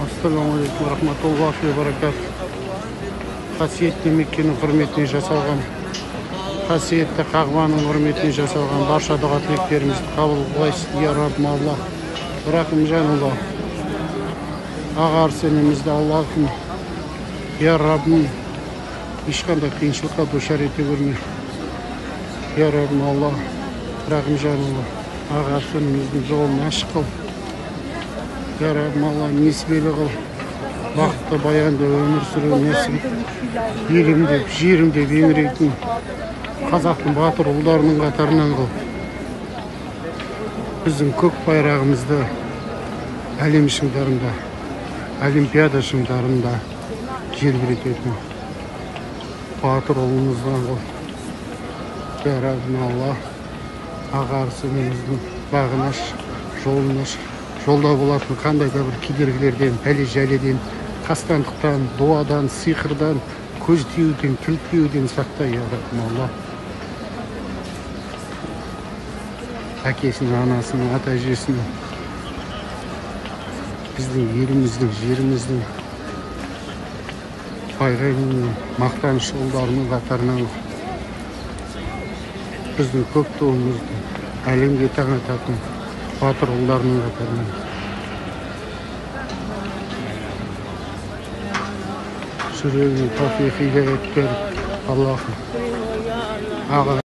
Ассалаумағалейкум рахматуллахи ва баракатух. Қасиетті Меккенің құрметіне жасалған, қасиетті Қағбаның құрметіне жасалған барша дұға тілектерімізді қабыл қылайсыз, я Раббым Алла. Рақымжанұлы, ағарыс інімізді Аллахым, я Раббым, ешқандай қиыншылыққа душар ете көрме. Я Раббым Алла, Рақымжанұлы, ағарыс ініміздің жолын ашық қыл. Я Раббым Алла, несібелі қыл. Бақытты баянды өмір сүру нәсіп, елімдеп, жерімдеп еңірейтін қазақтың батыр ұлдарының қатарынан қыл. Біздің көк байрағымызды әлем шыңдарында, олимпиада шыңдарында желбірететін батыр ұлымыздан қыл. Я Раббым Алла, ағарысымыздың бағын аш, жолын аш. Жолда болатын қандай да бір кедергілерден, пәле-жәледен, қастандықтан, дуадан, сиқырдан, көз тиюден, тіл тиюден сақта, я Раббым Алла. Әкесінің, анасының, ата-әжесінің, біздің еліміздің, жеріміздің байғайының, мақтаныш ұлдарының қатарынан біздің көк туымыздың әлемге танытатын батыр ұлдарының қатарынан. Жүрегін тауфиқ хидаят беріп, Аллахым.